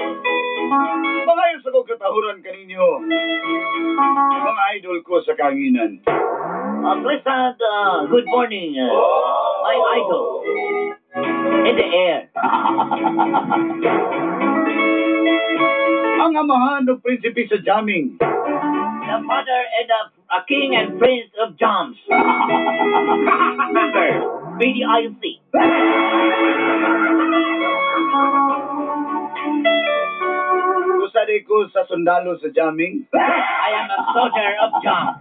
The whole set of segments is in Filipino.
Mga ayos ako katahuran kaninyo, mga idol ko sa kanginan. Pleasant good morning, my idol. In the air. Ang amahan ng prinsipe sa jamming. The father and the king and prince of jams. Member, BDIC. Kusari ko sa sundalo sa jamming. I am a soldier of jams.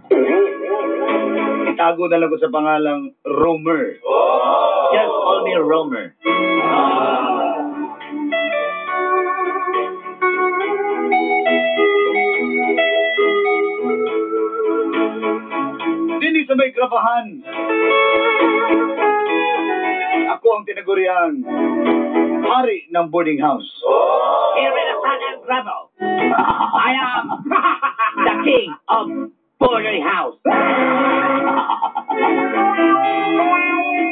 Itago na lang ko sa pangalang Romer. Just call me Romer. Dini sa may grabahan. Ako ang tinaguriang hari ng boarding house. Here in the sun and gravel, I am the king of boarding house.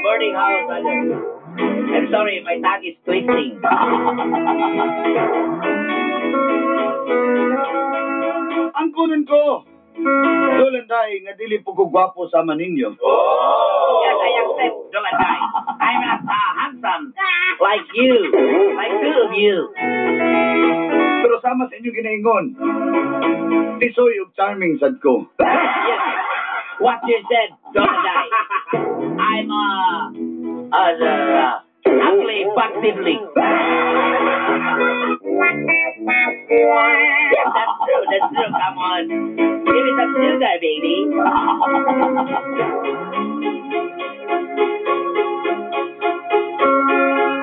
Boarding house, brother. I'm sorry, my tongue is twisting. Ang kunin ko, Dolanday nga dili po ko gwapo sa maninyo. Yes, I accept, Dolanday. I'm not handsome like you, like two of you. Pero sama sa inyo ginaingon, tisoy ug charming sad ko. Yes, what you said, Dolanday. I'm ugly but diddly. Yes, that's true, come on. Give me some sugar, baby.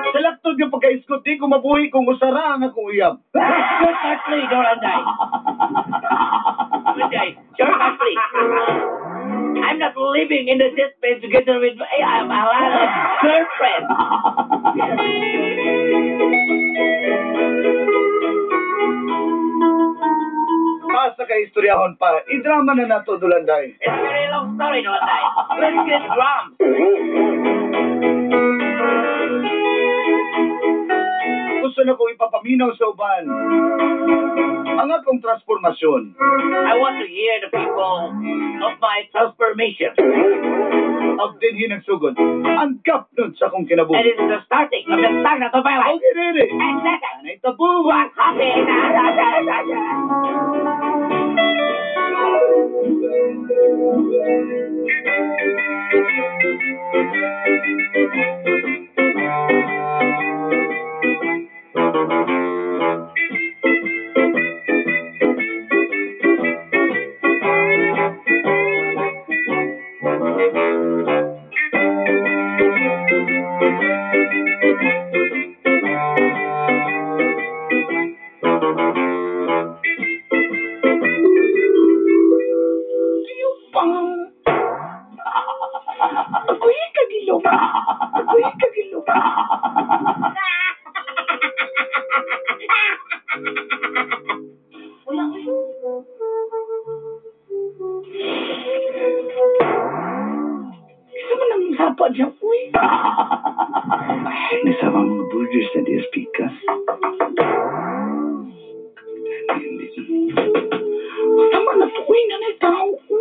Sa laktod nga pagka-iskot, di ko mabuhi kung usara ang akong uyab. Shortcut, please, Dolanday. Dolanday, shortcut, please. I'm not living in the jet plane together with I have a lot of girlfriends. Asa ka istoryahon pa, idrama na nato, Dolanday. It's a very long story, Dolanday. Let's get drums. Gusto na kong ipapaminaw sa uban ang akong transformasyon. I want to hear the people of my transformation. Ang dinhi ng sugod, ang kapnod sa akong kinabuhi. And it is the starting of the start of my life. Okay, Rere. And second, Anay tabuhan. happy na. Ako'y kagilong. Isa man ang hapa dyan, uy. Ay, nasa mga burgers na DSP ka. Tama na to, uy, nanay tao ko.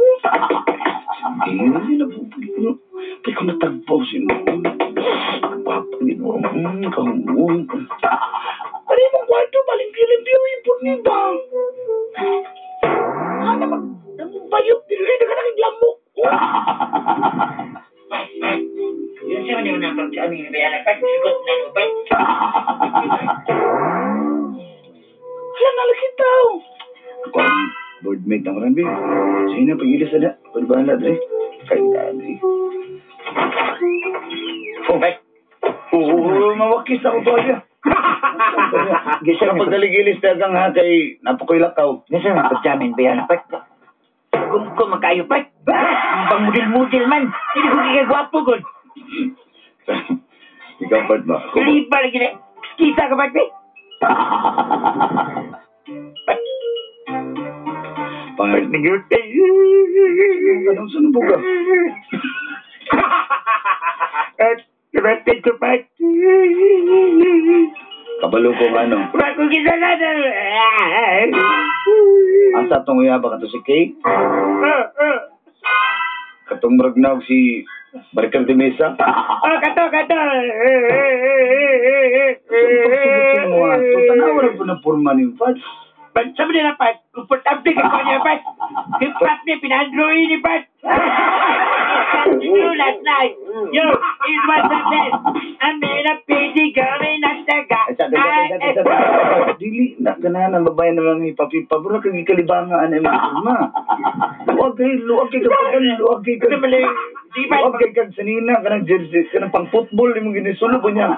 Hindi na bubuli. Pwede ko natagpaw si mo. Papa, gino. Kahumong. Ano yung kwarto? Balimpyo-limpyo yung puni ba? Ano magbayot? Dili na ka nakiglamok. Yun siya man yung nang sa aming bayan. Pagsigot na lupay. Hala, nalakitaw. Ako ang boardmate ng Ranby. Sige na, pag-ilis na. Pagbahala, Dre. Kahit na, Dre. Oh, oo, mawakis ako to niya. Gisa ka pagdaligilis dagang ha kay napakoy lakaw. Nasa mga pagjamin ba yan, Pat? Kung makayo, Pat. Ang pang-mudil-mudil man. Hindi ko kikagwapo, God. Ikaw, Pat ba? Liba lagi na. Kita ka, Pat, Pat. Pat. Pat, Nag-ut. anong sunubog ka? At, nabatid ko, Pat. Kabalo kong ano. Pat, kung kita na na. Asa tong uyaba ka to si Kay? Katong maragnaw si Barker de Mesa? Oh, kato. Pagsugot mo nga. Tanawa na po na porma ni Pat. Pat, sabi nila, Pat, komportable ka ko niya, Pat. Si Pat niya, pinandroid ni Pat. You last night. Yo, it was a test. I made a pity coming at the Dili na ganahan ang babae naman ni Papipa. Bro, kag ikalibangan ang mga porma. Luwag kay kapagan, luwag kay kag... Luwag kay kag sanina, kanang jersey, kanang pang football, yung ginisulo po niya.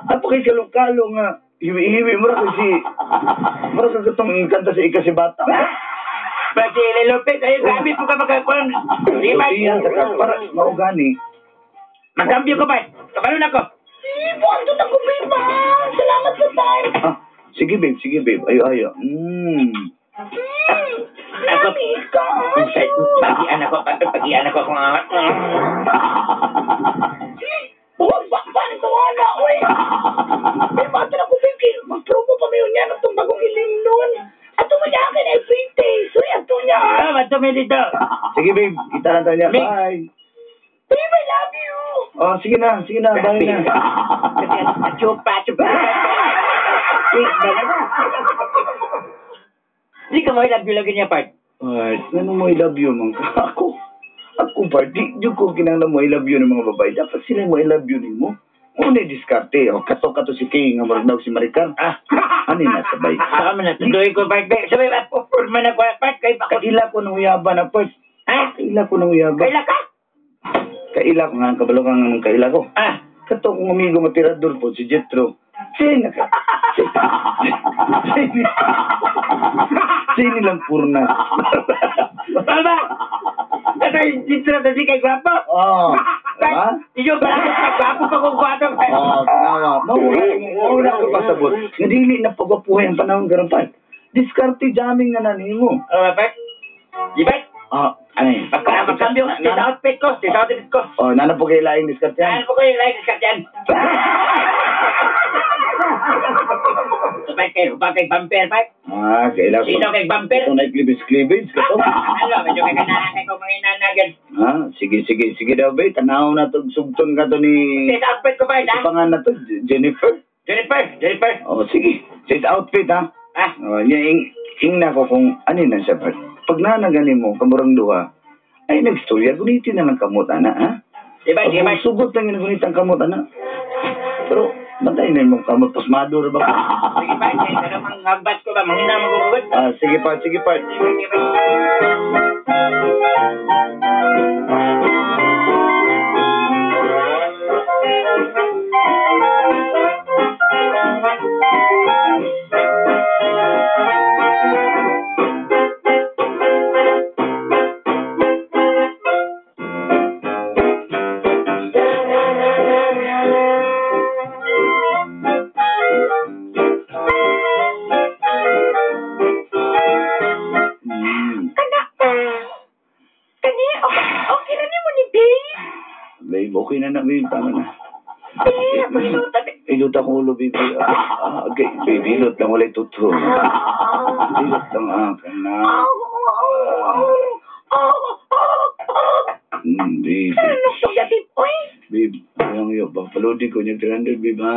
Apo kay kalong-kalo nga. Hiwi-hiwi, mura kasi... Mura ka itong kanta sa ikasibata. Pati Lopez, ayun, sabi po ka magkakulang. Di ba? Iyan, saka para maugani. Magkambyo ko ba? Kabalon ako. Bondo na ko, babe. Salamat sa time. Ah, sige babe. Ayo. Ako, Ika. pagian ako kung angat. Huwag ba? Paano ito wala, uy? May bata na ko, babe. Mag-promo pa mayon yan itong bagong ilim nun. Ato mo niya akin ay pinte. Sorry, ato niya. Ba't tumay dito? Sige babe, kita lang tayo niya. Babe. Bye. Babe, I love you. Oh, sige na, bye na. Chupa. Hindi ka mo ilabyo lagi niya, Pat. Ay, ano mo I love you, man? Ako, Bart, di ko kinanglan mo I love you ng mga babae. Dapat sila mo I love you din mo. Una diskarte. O, kato si King, nga marag daw si Maricar. Ano na sabay? Saka man natuloy ko, Pat. Sabay, pupurma na ko, Pat. Kaila ko ng uyaba na, Bart. Ha? Kaila ko ng uyaba. Kaila ka? Kaila ko nga, kabalo ka nga ng kaila ko. Ah. Kato kong amigo matirador po, si Jetro. Sini lang purna. Baba! Ito yung dito na si kay Guapo. Oh, diba? Iyo ba lang sa Guapo pa kung Guapo? Oh, tinawa. Mauna ka pasabot. Nadili na pagwapuhay ang panahon garampan. Diskarte jamming nga na nimo. Pat? Di ba? Ano yun? Pagkakambyo ka, sa outfit ko. Oh, nana po kayo laing diskarte yan. Saan po kayo like sa dyan? Sabay kayo, bagay bumper, Pat? Kaila ko. Sino kay bumper? Ito na cleavage ka to. Ano, medyo kay kananay ko mga inanagan. Sige daw ba? Tanaw na to, sugton ka to ni... Set outfit ko, Pat, ha? Pangan na to, Jennifer. Jennifer. Oh, sige. Set outfit, ha? Ah, Oh, na ko kung ano na siya, Pat. Pag nanaganin mo, kamurang duha, ay nagstorya, gunitin na ng kamot, ana, ha? diba? Pag sugot lang yung gunit ang kamot, ana. Pero, bantay na yung kamot, pasmado ra ba? Sige, Pat, kaya namang hagbat ko ba? Mangina magugugot. Sige, Pat. Sige, Pat. Okay na mo ni babe. Babe, okay na, babe. Tama na. Babe, masutan. Ilot ako ulo, babe. Okay, babe, ilot lang. Wala ituto. Ilot lang akin na. Babe. Ano to gabi, oy? Babe, ayang iyo. Papalodi ko niya 300, babe, ha?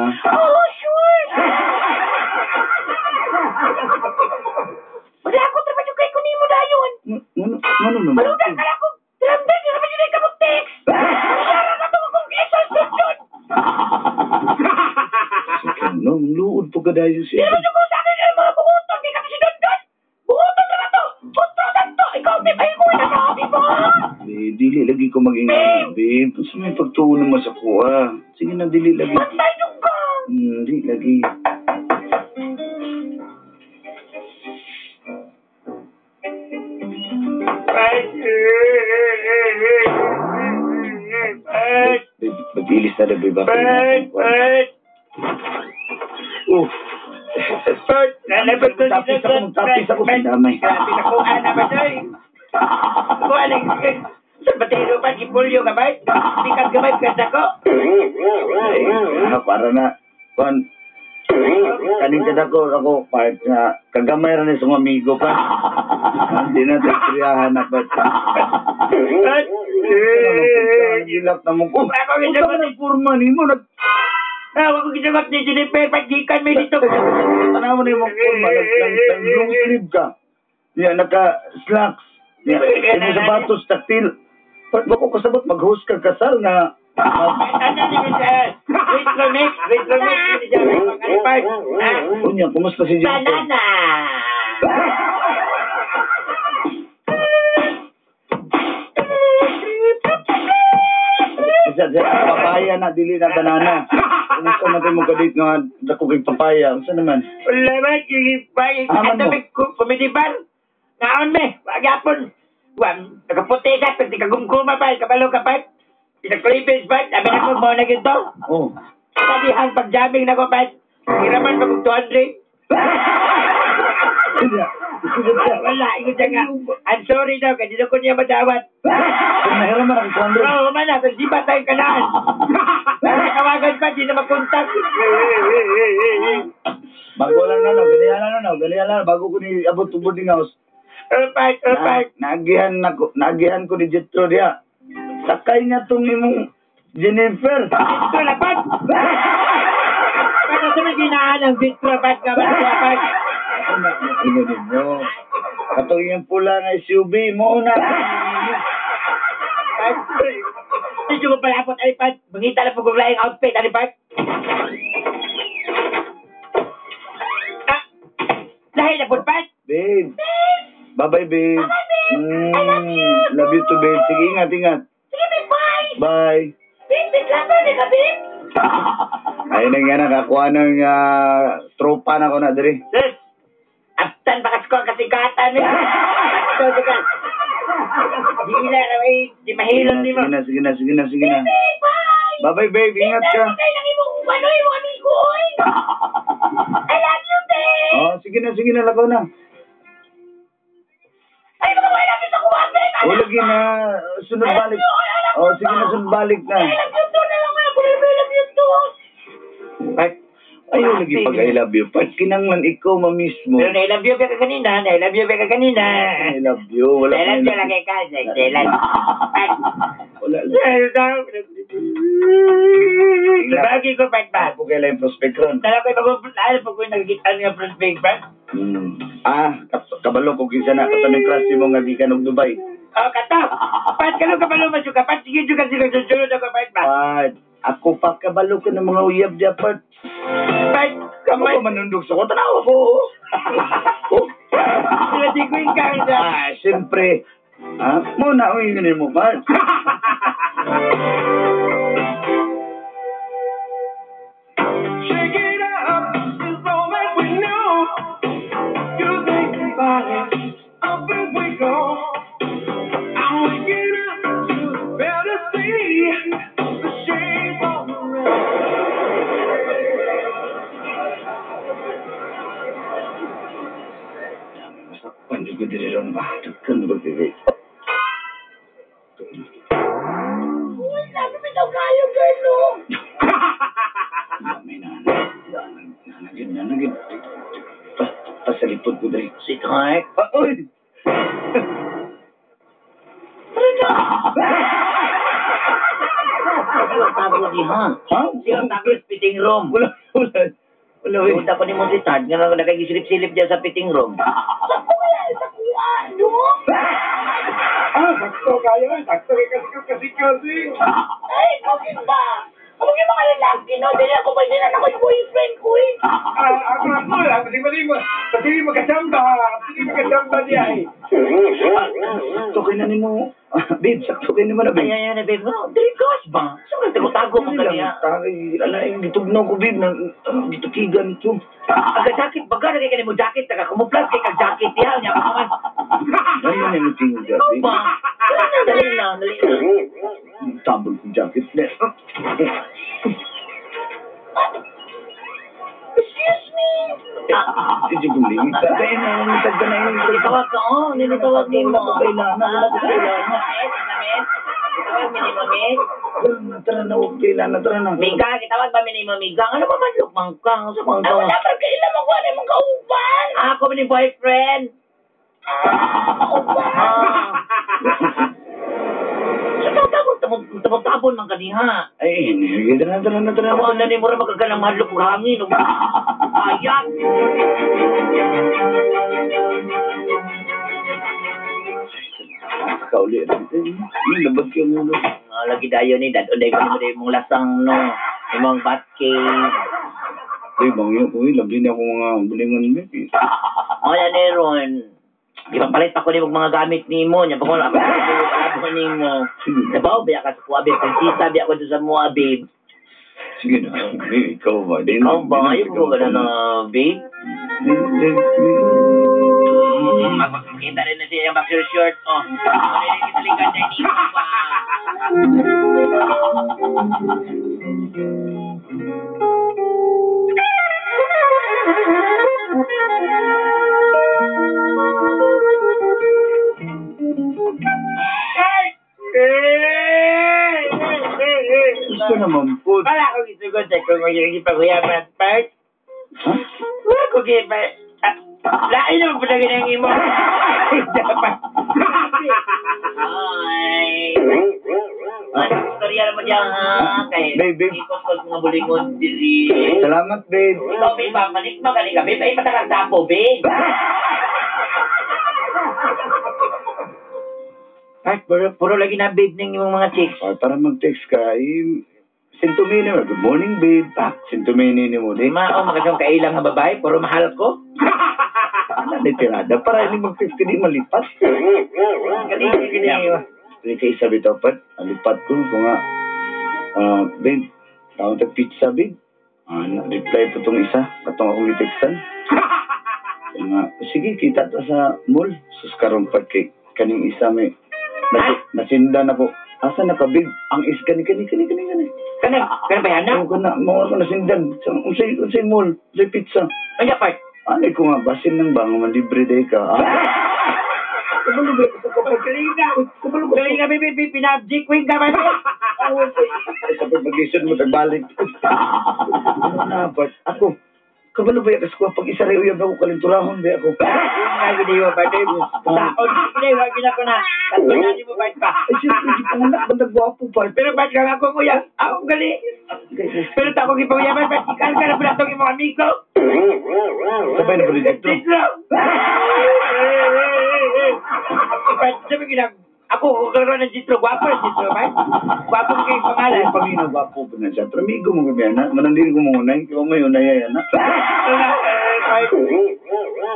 Sure. Wala ako trabaho kay kunin mo dayon. Ano naman? Malugan ka lang kung tiramdan ka naman yun ay kamuntik. Sara na to akong esal sudod. Ano? Luod po ka dahil siya. Pero ko sa akin yung mga bunguton, di kami sinundan. Bunguton na to. Bunguton to. Ikaw, babe, ayun ko na mo, di ba? Uy, dili lagi ko mag-ingay, babe. Sa may pagtuon naman sa kuha. Sige na, dili lagi. Tayo ka! Di lagi. Pat! Babe, mag-ilis na na, babe. Pat! Oh. Pat! Lalabas ko Tapis ako, pinamay. Grabe na ko, naman doy. Ako, aling, sa batero pa, ipulyo ka ba? Sikat ka ba, kasa ko? Para na. Kon, kaning kada ko, ako, part na, kagamay rin sa mga amigo pa. Hindi na tayo na, but, Pat! nagilak na mo ko. Ako, Kung saan ka nagpurma ni mo, Ako ginagot ni Jennifer, pag-gikan may dito. tanaw na yung purma, nag-long sleeve ka. Yan, naka-slacks. Yan, yung sapatos, taktil. Ba't ba ko kasabot, mag-host ka kasal na, Ano ni Mr. Retromix, ni Jennifer, mag-alipart. Unya, kumusta si Jennifer? Banana! Isa, papaya na, dili na banana. Kumusta natin mo kadit nga, dako kay papaya. Unsa naman? Wala ba, Jennifer? Aman Ito mo. may comedy bar. Naon me, wagapon. Nakaputi ka, pati kagumkuma pa, kabalo ka pa. Pinag-cleavage ba? Sabi na ko, mo na ginto. Oh. Sabihan, pag-jamming na ko pa. Hiraman pag 200. Sige, Wala, ikot siya nga. I'm sorry daw, kasi ko niya madawat. kung nahiraman ako, Sandro. Oo, man na, kasi di ba tayo kanaan? Tawagan pa, di na makontak. Bago lang ganyan lang, bago ko ni abot to boarding house. Alright. Nagihan ko ni Jetro dia. Sakay nga tong imong Jennifer. Ito lapat. Para sa may ginaan ng bitrapat ka ba? Lapat. Ano din mo? Katong yung pula nga SUV mo na. Hindi ko palapot, Alipad. Mangita na pagkuglayang outfit, Alipad. Dahil na, Pudpad. Babe. Bye-bye, babe. I love you. Love you too, babe. Sige, ingat. Sige, babe, bye! Bye. Babe, babe lang ba, di ka, babe? Ayun na nga, nakakuha ng tropa na ko na, dali. Sis, aftan bakas ko ang kasikatan. So, dikan. Di na, di mahilong di mo. Sige na. Babe, bye! Bye-bye, babe. Ingat ka. Tayo lang imong, imong amigo, oy! I love you, babe! Oh, sige na, lakaw na. Ay, mga wala natin sa kuwan, babe! O, lagi na. Sunod balik. Oh, sige na, sunod balik na. I love you too na lang, wala ko na I love you too! Pat, ayaw lagi pag I love you. Pat, kinanglan ikaw mismo. Pero I love you ka kanina. I love you. Wala I love you pa lang kay Kazay. I love you. Wala lang. Sabagi ko, Pat, Pat. Ako kailan yung prospect ron. Dala ko ipag-uplaan pag ko'y nagkita nga prospect, Pat. Kabalo ko kinsa na kataming crush mo nga gikan og Dubai. Oh, kata. Pat, kalo ka pala masuka. Pat, sige juga sila susunod ako, Pat, Pat. Pat, ako pa kabalo ko ng mga uyab diya, Pat. Pat, Kamay kamay. manundog sa ko tanaw ako. Oh. Sila di ko yung kanda. Siyempre. Muna uy ganin mo, Pat. Shake it up, it's all that we know. You think about it, up as we go. I'm waking up to better see the shape of the Masakpan juga diri ron ba? Dagkan ba diri? Uy, sabi mo daw kayo, girl, no? May nanagid. Pasalipod ko dali. Sweetheart. Uy! Tago di ha. Ha? Sila tago sa fitting room. Wala. Punta ko ni mo si Tad, nga nakagisilip-silip dyan sa fitting room. Saan ko kaya sa kuwan, no? sakto kayo, sakto kasi. Ay, okay ba? Ano yung mga lalaki, no? Dili ako ba din ako yung boyfriend ko, eh? Ako lang, pati magkasamba diya eh. Ito kayo na ni mo. Babe, sakto kayo naman na, babe. Ay, babe. No, dirigas ba? Saan ka tago mo kaniya? Alain, gitugnaw ko, babe, na gitukigan ito. Aga-jacket, baga, nagay ka mo jacket, taga-kamuplas kay kag-jacket yan. Yan ka naman. Ano yung tingga, babe? Ba? Dali lang. Tabol ko jacket. Excuse me. Sige, guling. Kaya na, nitag ka na yun. Nilitawag ka, nilitawag din mo. Wala ko kailangan. Gitawag minimumit. Tara na, huwag kailangan. Tara na. Miga, gitawag ba minimumigga? Ano ba man lukmang ka? Sa mga Ah, wala pa kailan mo ko mong kauban. Ako ni boyfriend. Kauban. Tabon man kaniha. Ay, hindi. Tara na. Ako na ni mo rin magkagalang mahal ko hangin. Ayan. Kauli. Labag ka muna. Lagi dayo ni dad. Unday ko ni mong lasang no. Imong batke. Ay, bangyo ko. Labi na ako mga bulingan, babe. Wala ni Ron. Ipapalit ako ni mga gamit ni mo. Nya pa ko ako ni mo. Nabaw biya ka sa kuwabe. Prinsesa biya ko sa mo, babe. Sige na. Babe, ikaw ba? Ikaw ba? Ayaw ko ka na, babe. Magpapakita rin na siya yung boxer short. Oh, naliligan niya ni ba? Gusto naman po. Wala ko gisugot sa kung yung ipaguyaman part. Wala ko gipa. Lain naman po na ganang imo. Dapat. Ay. Ano, storya naman dyan ha. Kaya, Babe. ikot ko mga bulingon diri. Salamat, babe. Ikaw, babe, manik magaling ka, babe. Ay, matakang tapo, babe. Ay, puro lagi na, babe, ng yung mga chicks. Para mag-text ka, sintumini mo. Good morning, babe. Sintumini ni mo, di. Makasang kailang nga babae, puro mahal ko. Ano na tirada? Para hindi mag-text ka, di malipat. Galing. Hindi ka isa bitaw pat. Alipat ko. Kung nga, babe, tawag tag pizza, babe. Reply po itong isa. Katong akong i-textan. Kaya nga, sige, kita ta sa mall. Sus karong pat kay kaning isa may nasinda na po. Asa na ka, babe? Ang is kani. Kanang ba yan na? Ano ko na, mga ko nasindan. Unsay mall, unsay pizza. Ay, part. Ano ko nga, basin ng bango, manlibre day ka. Kabalo ba? Galing ka, babe, pinabjik, wing ka ba? Sa pag-isod mo, tagbalik. Ano na, but ako, kabalo ba? Kasi ko, pag isa rin uyab ako, kalinturahon ba ako? Hindi mo ba, babe? Taon, hindi, wag na ko na. Katunan mo ba pa? Ay, siyempre, hindi pa anak, banda gwapo pa. Pero ba't ka ako, kuya? Ako galing. Pero tako kipawiyaman, ba't ikal ka na pala itong imong amigo? Sabay na po rin dito. Sabi ko ako kagkaroon ng Jitro. Gwapo ng Jitro, ba? Gwapo ko kayong pangalan. Ay, pamino, gwapo pa na siya. Pero amigo mo kami, anak. Manandin ko muna. Ikaw may unay, anak.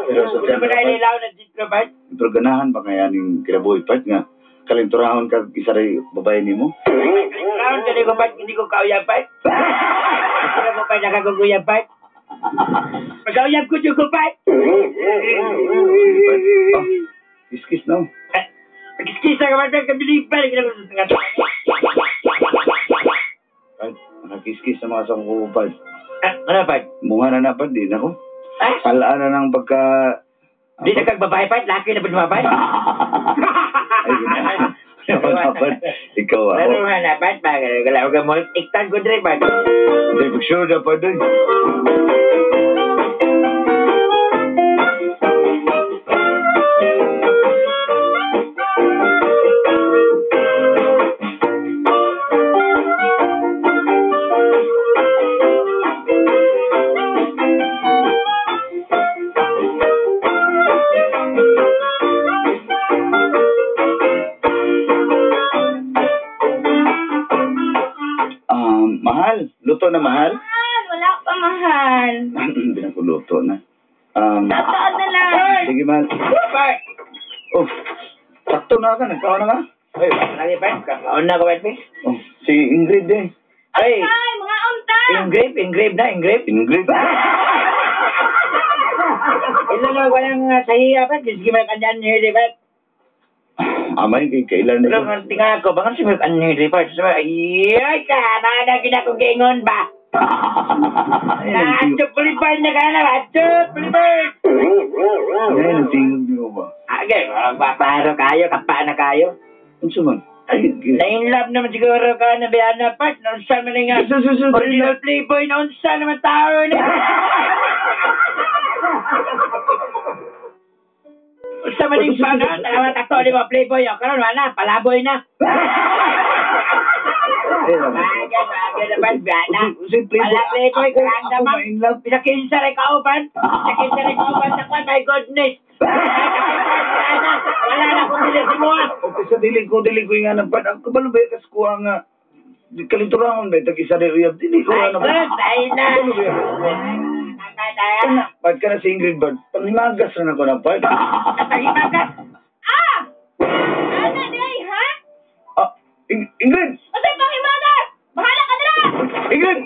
Pero sa Ano ba na ililaw ng Jitro, ba? pero ganahan ba kaya ning kinabuhi part nga? Kalinturahon ka, isa rin babae ni mo? Raon ka ko, ba't hindi ko kauyapan? Gusto na mo pa nakaguguyapan? Pag-auyap ko, Jugupan! Oh, kiss no? Pag-iskisa ka ba, kabilipan? Ay, nakakis-kiss sa mga sangkupad. Ano ba? Mukha na napad din ako. Ay, Salaan na ng pagka... di na kagbabae pa, laki na ba Ay, ginahan. Napad. Ikaw ako. Ano hanapan? Galaw ka mo, iktan ko dre ba? Hindi, pag-show na pa doon. Mahal. Luto na mahal? Mahal, wala pa mahal. Hindi na ko luto na. Tataan na lang. Sige mahal. Bye! Oh, sakto na ka. Nagkawa na ka? Ay, Lagi, Pat. Kakaon na ko, Pat. oh, si Ingrid eh. Ay, Ay, mga unta! engrave na, engrave. Ingrid? Ilo na ko ng sahiya, Pat. Sige, may kanyan niyo, Pat. Amay, kailan Pero na. kung tingnan ko, baka si Mark Aniri pa. Ay, kana na ginakong ba? Nacho, pulipay na ka na, nacho, pulipay! Ay, natingog niyo ba? Okay, magpaparo kayo, kapa na kayo. Ano man? Ay, Na-in-love naman siguro ka na Biana Pat. Naunsa man nga. Original playboy, naunsa naman tao na. Unsa man yung panon? Tama tato di ba playboy? O karon wala, palaboy na. Bagay naman, Biana. Wala playboy, karang damang. Pinakinsa rin kauban. Pinakinsa rin kauban sa kwan, my goodness. Wala na kung dili si mo. Okay, sa dili ko nga ng pad. Ang kabalo ba kas kuha nga. Kalinturangon ba? Tag-isa rin uyab. Dili ko nga ng pad. Ay na. Kabalo ba? Pad ka na si Ingrid ba? Pangimagas na ako ng pad. Natahimagas. Ah! Ano, day, ha? Ah, Ingrid! Masay pang himagas! Bahala ka na! Ingrid!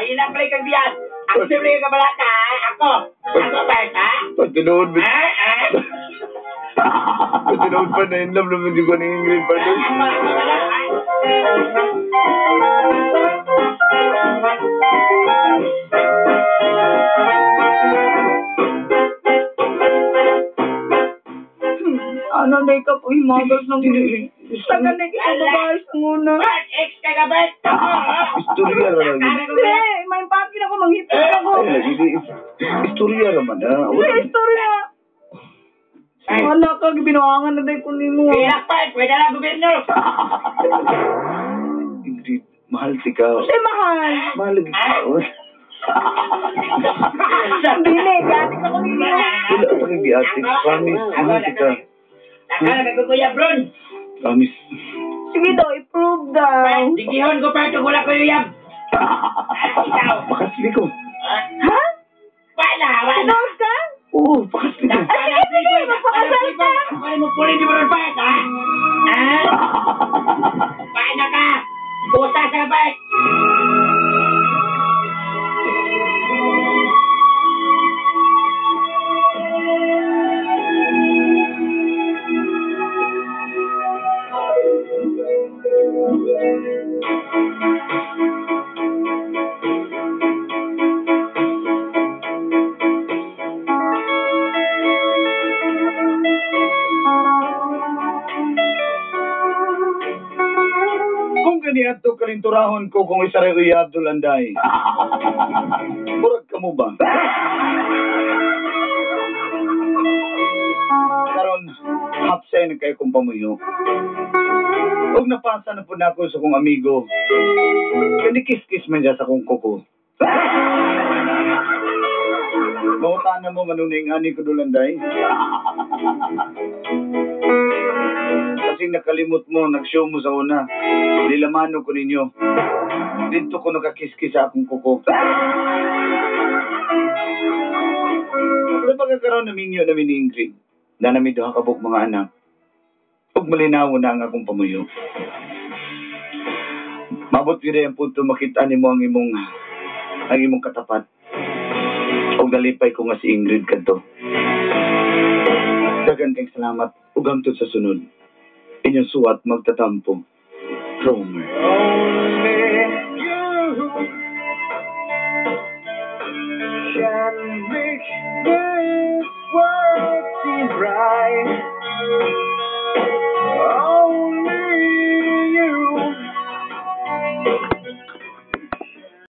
Ilang play kang biyan. Actually, ka pala ka. Ako ba, ha? Pag tinood ba? Pag tinood pa na in love naman di ko ni Ingrid pa doon. Ano, day ka po himagas ng Tagal na kita babae sa muna. What? Ex ka ka ba? Istorya ra lang. Hindi, may pakin ako, manghipit ako. Istorya naman ha. Hindi, istorya. Wala ka, binuangan na day ko ni mo. Pilak pa, pwede na gobyerno. Ingrid, mahal si ka. Hindi, mahal. Mahal lagi ka. Dili, gatik ako ni mo. Wala pa kang giatik. Promise, mahal si ka. Nakala ka kuya Bron. Promise. Sige daw, i-prove daw. Digihon ko pa ito, wala ko yuyab. Ikaw. Pakasli ko. Ha? Wala. Sinos ka? Oo, pakasli ko. Sige, magpakasal ka. Kaya mo puli di mo rin pa, ha? Paano ka? Puta sa pa. Kung ganiato kalinturahon ko kung isa rin uyab tulanday. Murag ka mo ba? Karon, hapsay na kayo kong pamuyo. Huwag napasa na po na ako sa kong amigo. Hindi kiss-kiss man dyan sa kong kuko. Mahutaan na mo manuning ani ko dulanday. Kasi nakalimot mo, nag-show mo sa una. Nilamano ko ninyo. Dito ko nakakiss-kiss sa akong kuko. Sa pagkakaroon na minyo na mini-Ingrid, na namin doha kabuk mga anak, huwag malinaw na ang akong pamuyo. Mabot gina ang punto makita ni mo ang imong katapat. Huwag nalipay ko nga si Ingrid kadto. Dagan kang salamat. Ugamtod sa sunod. Inyong suwat magtatampo. Romer. Can make this world seem bright.